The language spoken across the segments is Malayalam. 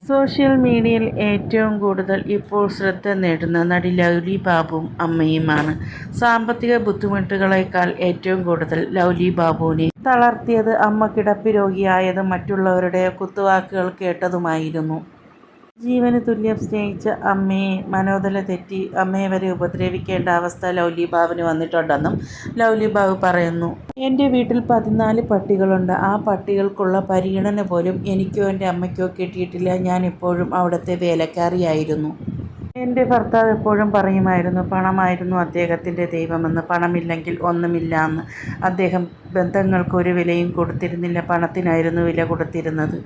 സോഷ്യൽ മീഡിയയിൽ ഏറ്റവും കൂടുതൽ ഇപ്പോൾ ശ്രദ്ധ നേടുന്ന നടി ലൗലി ബാബുവും അമ്മയുമാണ്. സാമ്പത്തിക ബുദ്ധിമുട്ടുകളേക്കാൾ ഏറ്റവും കൂടുതൽ ലൗലി ബാബുവിനെ തളർത്തിയത് അമ്മ കിടപ്പ് രോഗിയായതും മറ്റുള്ളവരുടെ കുത്തുവാക്കുകൾ കേട്ടതുമായിരുന്നു. ജീവന് തുല്യം സ്നേഹിച്ച അമ്മയെ മനോദല തെറ്റി അമ്മയെ വരെ ഉപദ്രവിക്കേണ്ട അവസ്ഥ ലൗലി ബാബുവിന് വന്നിട്ടുണ്ടെന്നും ലൗലി ബാബു പറയുന്നു. എൻ്റെ വീട്ടിൽ 14 പട്ടികളുണ്ട്. ആ പട്ടികൾക്കുള്ള പരിഗണന പോലും എനിക്കോ എൻ്റെ അമ്മയ്ക്കോ കിട്ടിയിട്ടില്ല. ഞാൻ എപ്പോഴും അവിടുത്തെ വേലക്കാരിയായിരുന്നു. എൻ്റെ ഭർത്താവ് എപ്പോഴും പറയുമായിരുന്നു, പണമായിരുന്നു അദ്ദേഹത്തിൻ്റെ ദൈവമെന്ന്. പണമില്ലെങ്കിൽ ഒന്നുമില്ലാന്ന്. അദ്ദേഹം ബന്ധങ്ങൾക്ക് ഒരു വിലയും കൊടുത്തിരുന്നില്ല, പണത്തിനായിരുന്നു വില കൊടുത്തിരുന്നത്.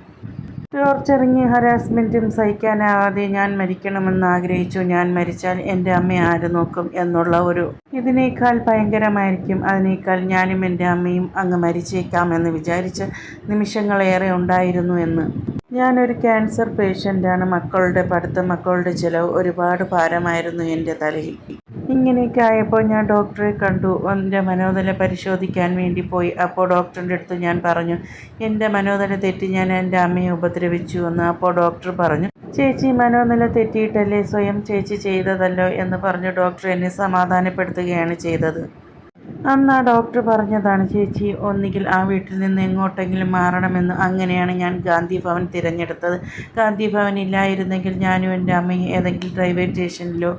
ടോർച്ചറിങ്ങും ഹരാസ്മെൻറ്റും സഹിക്കാനാവാതെ ഞാൻ മരിക്കണമെന്ന് ആഗ്രഹിച്ചു. ഞാൻ മരിച്ചാൽ എൻ്റെ അമ്മയെ ആര് നോക്കും എന്നുള്ള ഇതിനേക്കാൾ ഭയങ്കരമായിരിക്കും. അതിനേക്കാൾ ഞാനും എൻ്റെ അമ്മയും അങ്ങ് മരിച്ചേക്കാമെന്ന് വിചാരിച്ച നിമിഷങ്ങളേറെ ഉണ്ടായിരുന്നു എന്ന്. ഞാനൊരു ക്യാൻസർ പേഷ്യൻ്റാണ്. മക്കളുടെ പഠിത്തം, മക്കളുടെ ചിലവ് ഒരുപാട് ഭാരമായിരുന്നു എൻ്റെ തലയിൽ. ഇങ്ങനെയൊക്കെ ആയപ്പോൾ ഞാൻ ഡോക്ടറെ കണ്ടു. എൻ്റെ മനോദല പരിശോധിക്കാൻ വേണ്ടി പോയി. അപ്പോൾ ഡോക്ടറിൻ്റെ അടുത്ത് ഞാൻ പറഞ്ഞു, എൻ്റെ മനോദല തെറ്റി ഞാൻ എൻ്റെ അമ്മയെ ഉപദ്രവിച്ചു എന്ന്. അപ്പോൾ ഡോക്ടർ പറഞ്ഞു, ചേച്ചി മനോനില തെറ്റിയിട്ടല്ലേ, സ്വയം ചേച്ചി ചെയ്തതല്ലോ എന്ന് പറഞ്ഞു ഡോക്ടർ എന്നെ സമാധാനപ്പെടുത്തുകയാണ് ചെയ്തത്. അന്ന് ആ ഡോക്ടർ പറഞ്ഞതാണ്, ചേച്ചി ഒന്നുകിൽ ആ വീട്ടിൽ നിന്ന് എങ്ങോട്ടെങ്കിലും മാറണമെന്ന്. അങ്ങനെയാണ് ഞാൻ ഗാന്ധി ഭവൻ തിരഞ്ഞെടുത്തത്. ഗാന്ധി ഭവൻ ഇല്ലായിരുന്നെങ്കിൽ ഞാനും എൻ്റെ അമ്മയും ഏതെങ്കിലും റെയിൽവേ സ്റ്റേഷനിലോ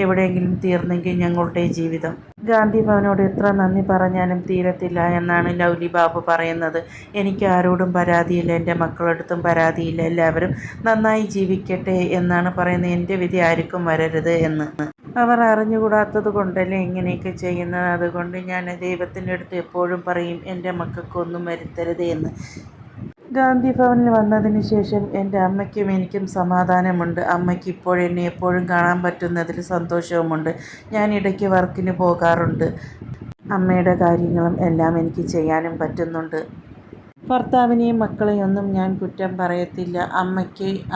എവിടെയെങ്കിലും തീർന്നെങ്കിൽ ഞങ്ങളുടെ ജീവിതം. ഗാന്ധി ഭവനോട് എത്ര നന്ദി പറഞ്ഞാലും തീരത്തില്ല എന്നാണ് ലൗലി ബാബു പറയുന്നത്. എനിക്ക് ആരോടും പരാതിയില്ല, എൻ്റെ മക്കളടുത്തും പരാതിയില്ല. എല്ലാവരും നന്നായി ജീവിക്കട്ടെ എന്നാണ് പറയുന്നത്. എൻ്റെ വിധി ആർക്കും വരരുത് എന്ന്. അവർ അറിഞ്ഞുകൂടാത്തത് കൊണ്ടല്ലേ ഇങ്ങനെയൊക്കെ ചെയ്യുന്നത്. അതുകൊണ്ട് ഞാൻ ദൈവത്തിൻ്റെ അടുത്ത് എപ്പോഴും പറയും, എൻ്റെ മക്കൾക്കൊന്നും വരുത്തരുത് എന്ന്. ഗാന്ധി ഭവനിൽ വന്നതിന് ശേഷം എൻ്റെ അമ്മയ്ക്കും എനിക്കും സമാധാനമുണ്ട്. അമ്മയ്ക്ക് ഇപ്പോഴെന്നെ എപ്പോഴും കാണാൻ പറ്റുന്നതിൽ സന്തോഷവുമുണ്ട്. ഞാൻ ഇടയ്ക്ക് വർക്കിന് പോകാറുണ്ട്. അമ്മയുടെ കാര്യങ്ങളും എല്ലാം എനിക്ക് ചെയ്യാനും പറ്റുന്നുണ്ട്. ഭർത്താവിനെയും മക്കളെയൊന്നും ഞാൻ കുറ്റം പറയത്തില്ല.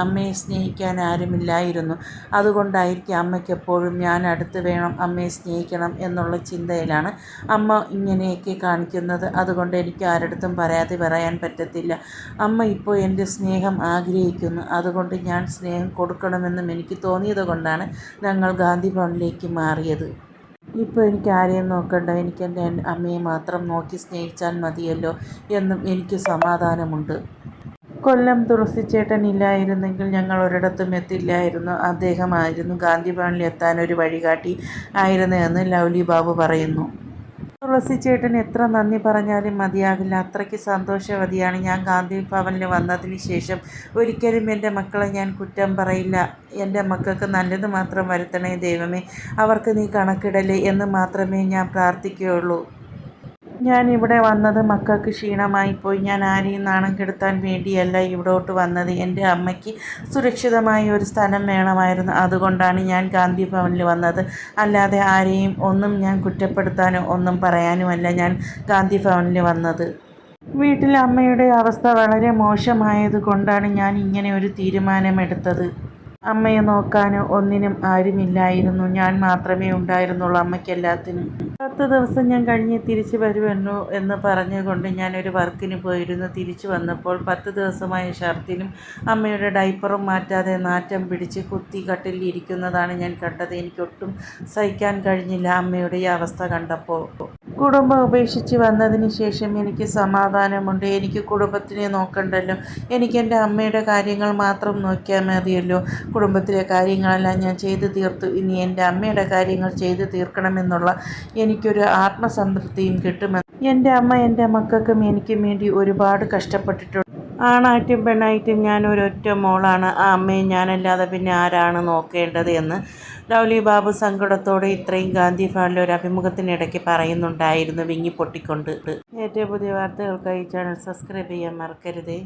അമ്മയെ സ്നേഹിക്കാൻ ആരുമില്ലായിരുന്നു. അതുകൊണ്ടായിരിക്കും അമ്മയ്ക്ക് എപ്പോഴും ഞാൻ അടുത്ത് വേണം, അമ്മയെ സ്നേഹിക്കണം എന്നുള്ള ചിന്തയിലാണ് അമ്മ ഇങ്ങനെയൊക്കെ കാണിക്കുന്നത്. അതുകൊണ്ട് എനിക്ക് ആരടുത്തും പരാതി പറയാൻ പറ്റത്തില്ല. അമ്മ ഇപ്പോൾ എൻ്റെ സ്നേഹം ആഗ്രഹിക്കുന്നു. അതുകൊണ്ട് ഞാൻ സ്നേഹം കൊടുക്കണമെന്നും എനിക്ക് തോന്നിയത് കൊണ്ടാണ് ഞങ്ങൾ ഗാന്ധി ഭവനിലേക്ക് മാറിയത്. ഇപ്പോൾ എനിക്ക് ആരെയും നോക്കണ്ട, എനിക്ക് എൻ്റെ അമ്മയെ മാത്രം നോക്കി സ്നേഹിച്ചാൽ മതിയല്ലോ എന്നും എനിക്ക് സമാധാനമുണ്ട്. കൊല്ലം തുളസിച്ചേട്ടൻ ഇല്ലായിരുന്നെങ്കിൽ ഞങ്ങൾ ഒരിടത്തും എത്തില്ലായിരുന്നു. അദ്ദേഹമായിരുന്നു ഗാന്ധി ഭവനിൽ എത്താൻ ഒരു വഴികാട്ടി ആയിരുന്നതെന്ന് ലൗലി ബാബു പറയുന്നു. തുളസിച്ചേട്ടൻ എത്ര നന്ദി പറഞ്ഞാലും മതിയാകില്ല. അത്രയ്ക്ക് സന്തോഷവതിയാണ് ഞാൻ. ഗാന്ധി ഭവനിൽ വന്നതിന് ശേഷം ഒരിക്കലും എൻ്റെ മക്കളെ ഞാൻ കുറ്റം പറയില്ല. എൻ്റെ മക്കൾക്ക് നല്ലത് മാത്രം വരുത്തണേ ദൈവമേ, അവർക്ക് നീ കണക്കിടലേ എന്ന് മാത്രമേ ഞാൻ പ്രാർത്ഥിക്കുകയുള്ളൂ. ഞാൻ ഇവിടെ വന്നത് മക്കൾക്ക് ക്ഷീണമായിപ്പോയി. ഞാൻ ആരെയും നാണം കെടുത്താൻ വേണ്ടിയല്ല ഇവിടോട്ട് വന്നത്. എൻ്റെ അമ്മയ്ക്ക് സുരക്ഷിതമായ ഒരു സ്ഥലം വേണമായിരുന്നു. അതുകൊണ്ടാണ് ഞാൻ ഗാന്ധി ഭവനിൽ വന്നത്. അല്ലാതെ ആരെയും ഒന്നും ഞാൻ കുറ്റപ്പെടുത്താനോ ഒന്നും പറയാനുമല്ല ഞാൻ ഗാന്ധി ഭവനിൽ വന്നത്. വീട്ടിൽ അമ്മയുടെ അവസ്ഥ വളരെ മോശമായത് കൊണ്ടാണ് ഞാൻ ഇങ്ങനെ ഒരു തീരുമാനമെടുത്തത്. അമ്മയെ നോക്കാനോ ഒന്നിനും ആരുമില്ലായിരുന്നു. ഞാൻ മാത്രമേ ഉണ്ടായിരുന്നുള്ളൂ അമ്മയ്ക്ക് എല്ലാത്തിനും. 10 ദിവസം ഞാൻ കഴിഞ്ഞ് തിരിച്ചു വരുമല്ലോ എന്ന് പറഞ്ഞുകൊണ്ട് ഞാനൊരു വർക്കിന് പോയിരുന്നു. തിരിച്ചു വന്നപ്പോൾ 10 ദിവസമായ ഛർദിലും അമ്മയുടെ ഡൈപ്പറും മാറ്റാതെ നാറ്റം പിടിച്ച് കുത്തി കട്ടിലിൽ ഇരിക്കുന്നതാണ് ഞാൻ കണ്ടത്. എനിക്കൊട്ടും സഹിക്കാൻ കഴിഞ്ഞില്ല അമ്മയുടെ ഈ അവസ്ഥ കണ്ടപ്പോൾ. കുടുംബം ഉപേക്ഷിച്ച് വന്നതിന് ശേഷം എനിക്ക് സമാധാനമുണ്ട്. എനിക്ക് കുടുംബത്തിനെ നോക്കണ്ടല്ലോ, എനിക്ക് എൻ്റെ അമ്മയുടെ കാര്യങ്ങൾ മാത്രം നോക്കിയാൽ മതിയല്ലോ. കുടുംബത്തിലെ കാര്യങ്ങളെല്ലാം ഞാൻ ചെയ്തു തീർത്തു. ഇനി എൻ്റെ അമ്മയുടെ കാര്യങ്ങൾ ചെയ്തു തീർക്കണമെന്നുള്ള എനിക്കൊരു ആത്മസംതൃപ്തിയും കിട്ടുമെന്ന്. എൻ്റെ അമ്മ എൻ്റെ മക്കൾക്കും എനിക്കും വേണ്ടി ഒരുപാട് കഷ്ടപ്പെട്ടിട്ടുണ്ട്. ആണായിട്ടും പെണ്ണായിട്ടും ഞാൻ ഒരൊറ്റ മോളാണ്. ആ അമ്മയെ ഞാനല്ലാതെ പിന്നെ ആരാണ് നോക്കേണ്ടത് എന്ന് ലൗലി ബാബു സങ്കടത്തോടെ ഇത്രയും ഗാന്ധി ഭവനിലെ ഒരു അഭിമുഖത്തിനിടയ്ക്ക് പറയുന്നുണ്ടായിരുന്നു, വിങ്ങി പൊട്ടിക്കൊണ്ട്. ഏറ്റവും പുതിയ വാർത്തകൾക്കായി ചാനൽ സബ്സ്ക്രൈബ് ചെയ്യാൻ മറക്കരുതേ.